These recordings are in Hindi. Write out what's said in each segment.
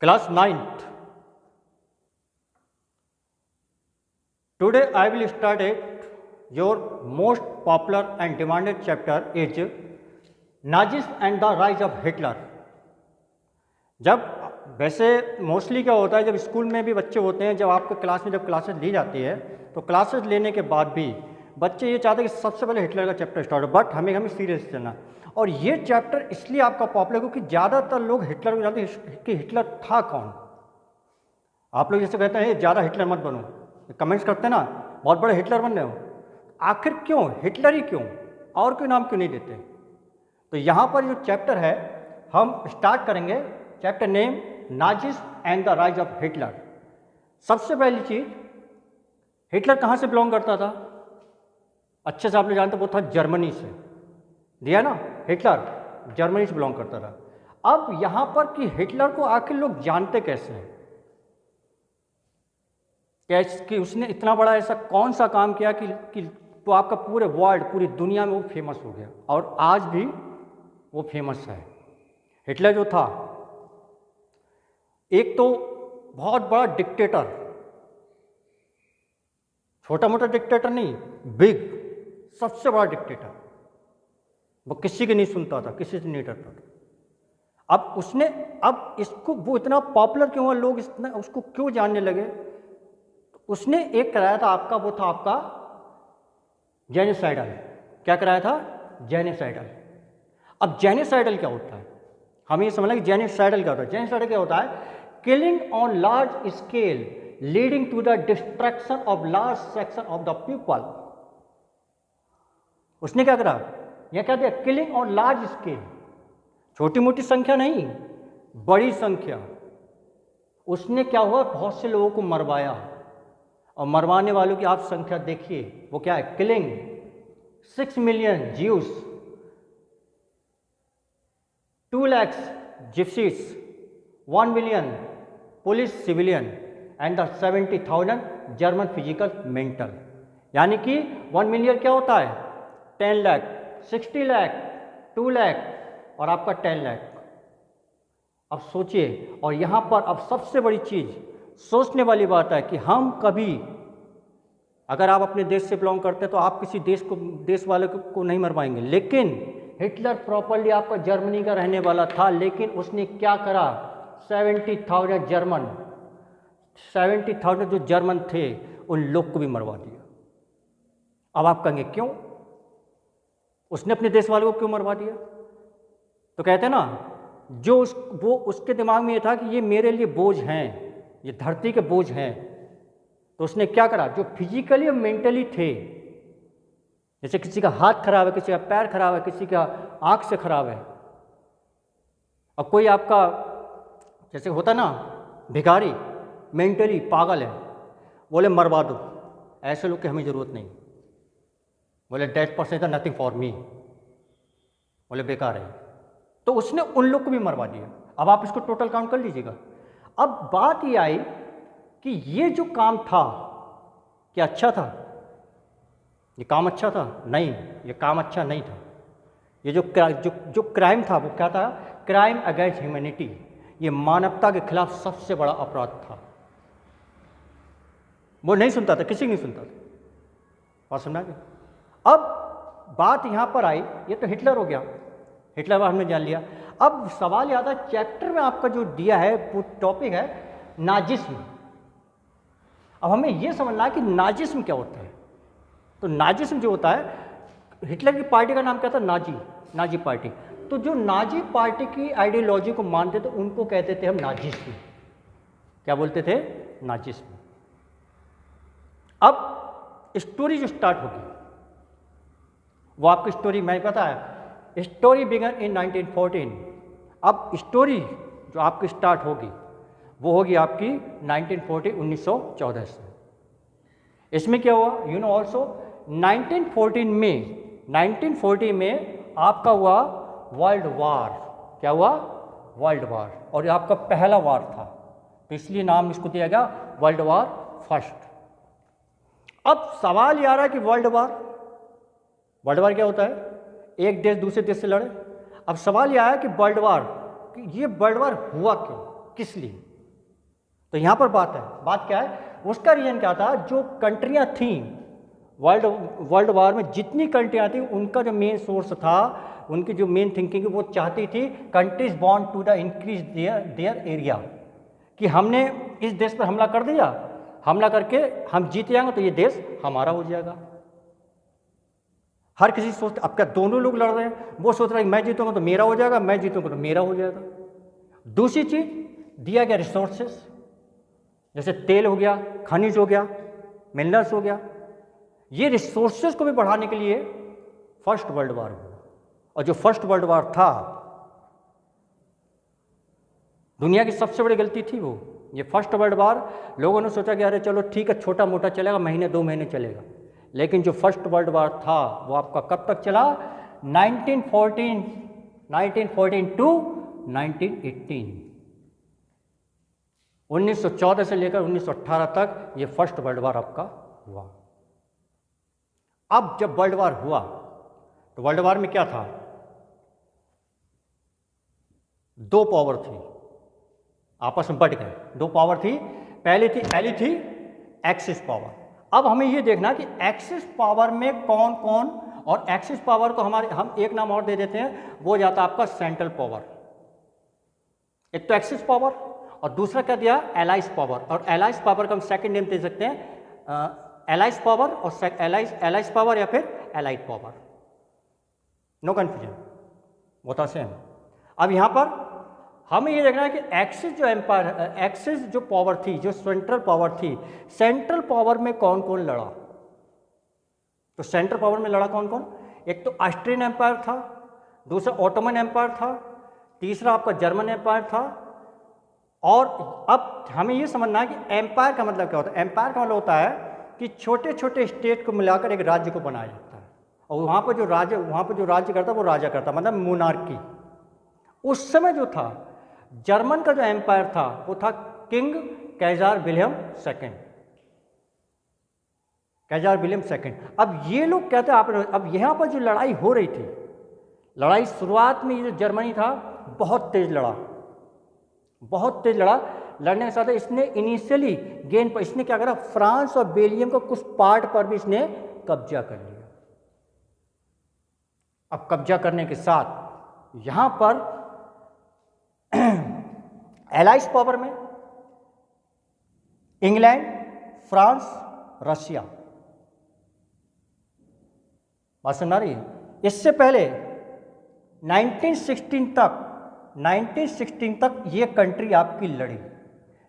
Class 9th. Today I will start your most popular and demanded chapter is Nazis and the Rise of Hitler. जब वैसे मोस्टली क्या होता है, जब स्कूल में भी बच्चे होते हैं, जब आपके क्लास में जब क्लासेस ली जाती है तो क्लासेस लेने के बाद भी बच्चे ये चाहते हैं कि सबसे पहले हिटलर का चैप्टर स्टार्ट हो, बट हमें सीरियस चलना। और ये चैप्टर इसलिए आपका पॉपुलर क्योंकि ज़्यादातर लोग हिटलर को जानते हैं कि हिटलर था कौन। आप लोग जैसे कहते हैं ज़्यादा हिटलर मत बनो, कमेंट्स करते हैं ना, बहुत बड़े हिटलर बन रहे हो, आखिर क्यों हिटलर ही क्यों, और कोई नाम क्यों नहीं देते। तो यहाँ पर जो चैप्टर है हम स्टार्ट करेंगे, chapter name Nazis and the rise of Hitler. सबसे पहली चीज, हिटलर कहाँ से बिलोंग करता था, अच्छे से आप लोग जानते, वो था जर्मनी से, दिया ना, हिटलर जर्मनी से बिलोंग करता था। अब यहाँ पर कि हिटलर को आखिर लोग जानते कैसे हैं, कि उसने इतना बड़ा ऐसा कौन सा काम किया कि तो आपका पूरे वर्ल्ड, पूरी दुनिया में वो फेमस हो गया, और आज भी वो फेमस है। हिटलर जो था एक तो बहुत बड़ा डिक्टेटर, छोटा मोटा डिक्टेटर नहीं, बिग, सबसे बड़ा डिक्टेटर। वो किसी की नहीं सुनता था, किसी से नहीं डरता था। अब इसको वो इतना पॉपुलर क्यों हुआ, लोग इतना उसको क्यों जानने लगे, उसने एक कराया था आपका, वो था आपका जेनोसाइडल। क्या कराया था? जेनोसाइडल। अब जेनोसाइडल क्या होता है, हमें ये समझना कि जेनोसाइडल क्या होता है। जेनोसाइडल क्या होता है? Killing on large scale leading to the destruction of large section of the people. उसने क्या करा, यह क्या दिया, किलिंग ऑन लार्ज स्केल, छोटी मोटी संख्या नहीं, बड़ी संख्या। उसने क्या हुआ, बहुत से लोगों को मरवाया, और मरवाने वालों की आप संख्या देखिए, वो क्या है, killing 6 million juice, 2 lakhs gypsies, 1 million police civilian and 70,000 German physical mental. यानी कि 1 मिलियन क्या होता है, 10 लाख, 60 लाख, 2 लाख और आपका 10 लाख। अब सोचिए, और यहाँ पर अब सबसे बड़ी चीज़ सोचने वाली बात है कि हम कभी, अगर आप अपने देश से बिलोंग करते हैं तो आप किसी देश वाले को नहीं मरवाएंगे, लेकिन हिटलर प्रॉपरली आपका जर्मनी का रहने वाला था, लेकिन उसने क्या करा, 70,000 जर्मन, 70,000 जो जर्मन थे उन लोग को भी मरवा दिया। अब आप कहेंगे क्यों, उसने अपने देश वालों को क्यों मरवा दिया? तो कहते हैं ना, वो उसके दिमाग में ये था कि ये मेरे लिए बोझ हैं, ये धरती के बोझ हैं। तो उसने क्या करा, जो फिजिकली और मेंटली थे, जैसे किसी का हाथ खराब है, किसी का पैर खराब है, किसी का आंख से खराब है, और कोई आपका जैसे होता ना भिखारी, मेंटली पागल है, बोले मरवा दो, ऐसे लोग की हमें ज़रूरत नहीं, बोले dead person is nothing for me, बोले बेकार है। तो उसने उन लोग को भी मरवा दिया। अब आप इसको टोटल काउंट कर लीजिएगा। अब बात ये आई कि ये जो काम था क्या अच्छा था, ये काम अच्छा था? नहीं, ये काम अच्छा नहीं था। ये जो क्राइम था वो क्या था, क्राइम अगेंस्ट ह्यूमैनिटी, ये मानवता के खिलाफ सबसे बड़ा अपराध था। वो नहीं सुनता था, किसी नहीं सुनता था, बात समझा गया। अब बात यहाँ पर आई, ये तो हिटलर हो गया, हिटलर हमने जान लिया। अब सवाल याद है, चैप्टर में आपका जो दिया है वो टॉपिक है नाजिस्म। अब हमें यह समझना है कि नाजिस्म क्या होता है। तो नाजिस्म जो होता है, हिटलर की पार्टी का नाम क्या था, नाजी पार्टी। तो जो नाजी पार्टी की आइडियोलॉजी को मानते थे उनको कहते थे हम नाजिस्म। क्या बोलते थे, नाजिस्म। अब स्टोरी जो स्टार्ट होगी वो आपकी स्टोरी, मैं पता है, स्टोरी बिगन इन 1914। अब स्टोरी जो आपकी स्टार्ट होगी वो होगी आपकी 1914 से। इसमें क्या हुआ, यू नो ऑल्सो 1914 में आपका हुआ वर्ल्ड वार। क्या हुआ, वर्ल्ड वार, और ये आपका पहला वार था, तो इसलिए नाम इसको दिया गया वर्ल्ड वार फर्स्ट। अब सवाल ये आ रहा है कि वर्ल्ड वार क्या होता है, एक देश दूसरे देश से लड़े। अब सवाल ये आया कि वर्ल्ड वार, ये वर्ल्ड वार हुआ क्यों? किस लिए? तो यहाँ पर बात क्या है, उसका रीजन क्या था, जो कंट्रियाँ थीं वर्ल्ड वार में, जितनी कंट्रियाँ थी उनका जो मेन सोर्स था, उनकी जो मेन थिंकिंग वो चाहती थी countries want to the increase their area, कि हमने इस देश पर हमला कर दिया, हमला करके हम जीत जाएंगे तो ये देश हमारा हो जाएगा। हर किसी सोचते, अब क्या दोनों लोग लड़ रहे हैं, वो सोच रहा है मैं जीतूंगा तो मेरा हो जाएगा, मैं जीतूंगा तो मेरा हो जाएगा। दूसरी चीज, दिया गया रिसोर्सेस, जैसे तेल हो गया, खनिज हो गया, मिनरल्स हो गया, ये रिसोर्सेज को भी बढ़ाने के लिए फर्स्ट वर्ल्ड वार हुआ। और जो फर्स्ट वर्ल्ड वार था, दुनिया की सबसे बड़ी गलती थी वो, ये फर्स्ट वर्ल्ड वार। लोगों ने सोचा कि अरे चलो ठीक है, छोटा मोटा चलेगा, महीने 2 महीने चलेगा, लेकिन जो फर्स्ट वर्ल्ड वार था वो आपका कब तक चला, 1914 टू 1918, 1914 से लेकर 1918 तक ये फर्स्ट वर्ल्ड वार आपका हुआ। अब जब वर्ल्ड वार हुआ तो वर्ल्ड वार में क्या था, 2 पावर थी, आपस में बढ़ गए। 2 पावर थी, पहली थी एक्सिस पावर। अब हमें ये देखना कि एक्सिस पावर में कौन कौन, और एक्सिस पावर को हम एक नाम और दे देते हैं, वो जाता है आपका सेंट्रल पावर। एक तो एक्सिस पावर और दूसरा क्या दिया, एलाइज पावर। और एलाइज पावर का हम सेकंड नेम दे सकते हैं एलाइज पावर, और एलाइज पावर या फिर एलाइड पावर, नो कन्फ्यूजन, बहुत सेम। अब यहाँ पर हमें ये देखना है कि एक्सिस जो एम्पायर, एक्सिस जो पावर थी, जो सेंट्रल पावर थी, सेंट्रल पावर में कौन कौन लड़ा। तो सेंट्रल पावर में लड़ा कौन कौन, एक तो ऑस्ट्रियन एम्पायर था, दूसरा ऑटोमन एम्पायर था, तीसरा आपका जर्मन एम्पायर था। और अब हमें ये समझना है कि एम्पायर का मतलब क्या होता है। एम्पायर का मतलब होता है कि छोटे छोटे स्टेट को मिलाकर एक राज्य को बनाया जाता है, और वहाँ पर जो राज्य करता है वो राजा करता, मतलब मोनार्की। उस समय जो था जर्मन का जो एम्पायर था वो था किंग कैजार विलियम सेकंड। अब ये लोग कहते हैं अब यहाँ पर जो लड़ाई हो रही थी, लड़ाई शुरुआत में ये जो जर्मनी था बहुत तेज लड़ा, लड़ने के साथ इसने इनिशियली गेन पर इसने क्या करा, फ्रांस और बेल्जियम को कुछ पार्ट पर भी इसने कब्जा कर लिया। अब कब्जा करने के साथ यहां पर एलाइज पावर में इंग्लैंड, फ्रांस, रशिया, बात समझ आ रही है। इससे पहले 1916 तक ये कंट्री आपकी लड़ी,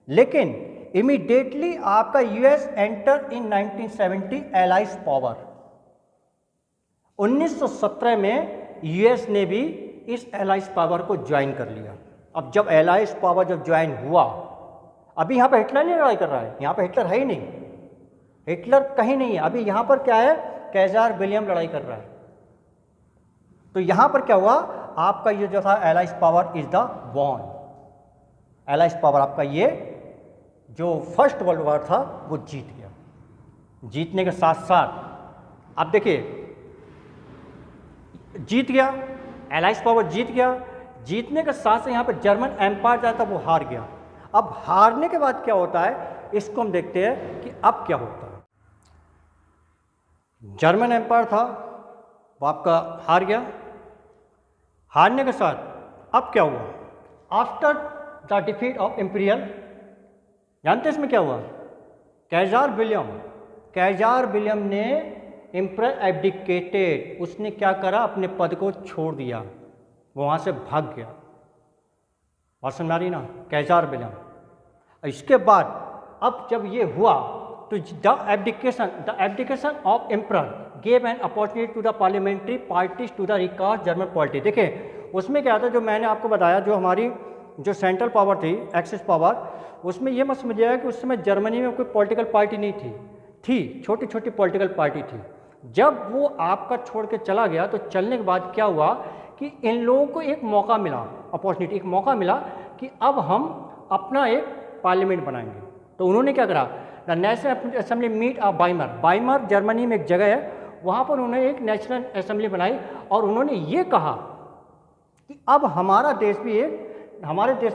लेकिन इमीडिएटली आपका US enter in 1970 allies power. 1917 में यूएस ने भी इस एलाइज पावर को ज्वाइन कर लिया। अब जब एलाइज पावर जब ज्वाइन हुआ, अभी यहाँ पर हिटलर नहीं लड़ाई कर रहा है, यहाँ पर हिटलर है ही नहीं, हिटलर कहीं नहीं है। अभी यहाँ पर क्या है, कैजार विलियम लड़ाई कर रहा है। तो यहाँ पर क्या हुआ, आपका ये जो था allies power is the won. Allies power आपका ये जो फर्स्ट वर्ल्ड वॉर था वो जीत गया। जीतने के साथ साथ अब देखिए, जीत गया, एलाइज पावर जीत गया, जीतने के साथ साथ यहाँ पर जर्मन एम्पायर जो था वो हार गया। अब हारने के बाद क्या होता है, इसको हम देखते हैं कि अब क्या होता है। जर्मन एम्पायर था वो आपका हार गया। हारने के साथ अब क्या हुआ, after the defeat of imperial, जानते हैं इसमें क्या हुआ, कैजार विलियम ने एम्परर एब्डिकेटेड, उसने क्या करा, अपने पद को छोड़ दिया, वो वहाँ से भाग गया। बात समझ आ रही ना, कैजार विलियम। इसके बाद अब जब ये हुआ तो the abdication of emperor gave an opportunity to the parliamentary parties to the recast German polity. देखिए उसमें क्या था, जो मैंने आपको बताया, जो हमारी जो सेंट्रल पावर थी, एक्सिस पावर, उसमें ये मत समझिएगा कि उस समय जर्मनी में कोई पॉलिटिकल पार्टी नहीं थी, छोटी छोटी पॉलिटिकल पार्टी थी। जब वो आपका छोड़ के चला गया तो चलने के बाद क्या हुआ कि इन लोगों को एक मौका मिला, अपॉर्चुनिटी, एक मौका मिला कि अब हम अपना एक पार्लियामेंट बनाएंगे। तो उन्होंने क्या करा, the national assembly meet of Weimar Germany में एक जगह है, वहाँ पर उन्होंने एक नेशनल असेंबली बनाई और उन्होंने ये कहा कि अब हमारे देश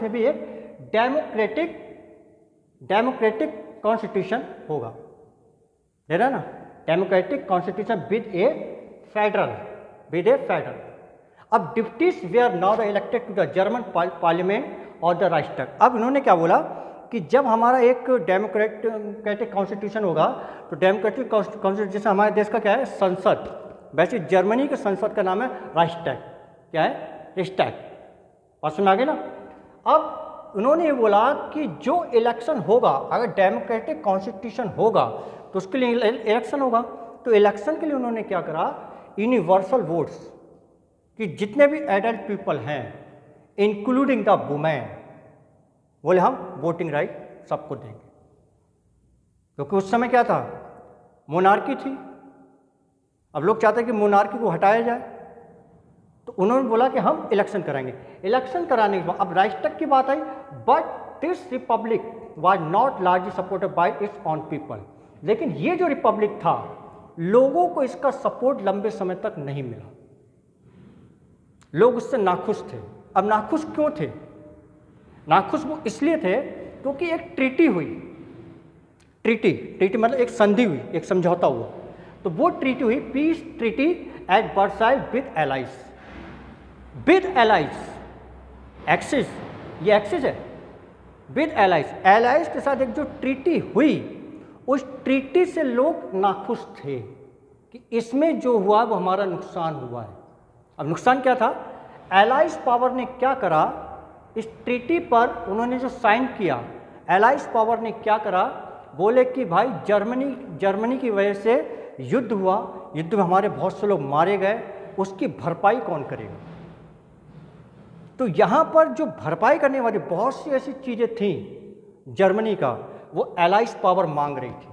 में भी एक डेमोक्रेटिक कॉन्स्टिट्यूशन होगा, दे रहा ना, democratic constitution with a federal. अब deputies were now elected to the German parliament और द राइक्सटैग। अब इन्होंने क्या बोला कि जब हमारा एक डेमोक्रेटिक कॉन्स्टिट्यूशन होगा तो डेमोक्रेटिक कॉन्स्टिट्यूशन हमारे देश का क्या है, संसद। वैसे जर्मनी के संसद का नाम है राइक्सटैग। क्या है, राइक्सटैग। बात सुन आगे ना। अब उन्होंने ये बोला कि जो इलेक्शन होगा, अगर डेमोक्रेटिक कॉन्स्टिट्यूशन होगा तो उसके लिए इलेक्शन होगा। तो इलेक्शन के लिए उन्होंने क्या करा, यूनिवर्सल वोट्स, कि जितने भी एडल्ट पीपल हैं इंक्लूडिंग द वुमेन, बोले हम वोटिंग राइट सबको देंगे। क्योंकि उस समय क्या था, मोनार्की थी। अब लोग चाहते हैं कि मोनार्की को हटाया जाए, तो उन्होंने बोला कि हम इलेक्शन कराएंगे। इलेक्शन कराने के बाद अब राइक्सटैग की बात आई, but this republic was not largely supported by its on people. लेकिन ये जो रिपब्लिक था, लोगों को इसका सपोर्ट लंबे समय तक नहीं मिला, लोग उससे नाखुश थे। अब नाखुश क्यों थे, नाखुश वो इसलिए थे क्योंकि एक ट्रीटी हुई। ट्रीटी मतलब एक संधि हुई, एक समझौता हुआ। तो वो ट्रीटी हुई, peace treaty at Versailles with allies. Axis, ये एक्सिस है, विद एलाइज के साथ एक जो ट्रीटी हुई, उस ट्रीटी से लोग नाखुश थे कि इसमें जो हुआ वो हमारा नुकसान हुआ है। अब नुकसान क्या था, एलाइज पावर ने क्या करा, इस ट्रीटी पर उन्होंने जो साइन किया, एलाइज पावर ने क्या करा, बोले कि भाई जर्मनी की वजह से युद्ध हुआ, युद्ध में हमारे बहुत से लोग मारे गए, उसकी भरपाई कौन करेगा। तो यहाँ पर जो भरपाई करने वाली बहुत सी ऐसी चीज़ें थीं जर्मनी का, वो एलाइज पावर मांग रही थी।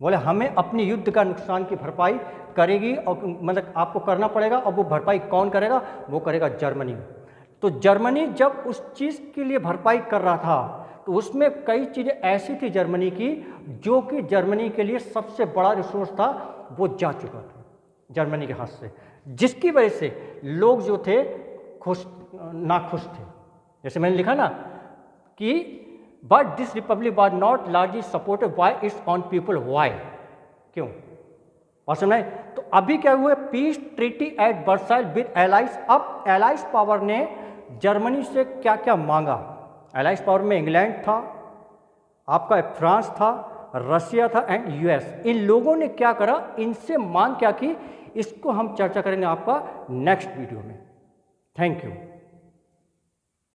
बोले हमें अपने युद्ध का नुकसान की भरपाई करेगी, और मतलब आपको करना पड़ेगा, और वो भरपाई कौन करेगा, वो करेगा जर्मनी। तो जर्मनी जब उस चीज़ के लिए भरपाई कर रहा था, तो उसमें कई चीज़ें ऐसी थी जर्मनी की, जो कि जर्मनी के लिए सबसे बड़ा रिसोर्स था, वो जा चुका था जर्मनी के हाथ से, जिसकी वजह से लोग जो थे नाखुश थे। जैसे मैंने लिखा ना कि but this republic was not largely supported by its on people. Why, क्यों, और सुना है। तो अभी क्या हुआ, peace treaty at Versailles with allies. अब एलाइज पावर ने जर्मनी से क्या क्या मांगा। एलाइज पावर में इंग्लैंड था, आपका फ्रांस था, रसिया था एंड यूएस। इन लोगों ने क्या करा, इनसे मांग क्या की, इसको हम चर्चा करेंगे आपका नेक्स्ट वीडियो में। Thank you.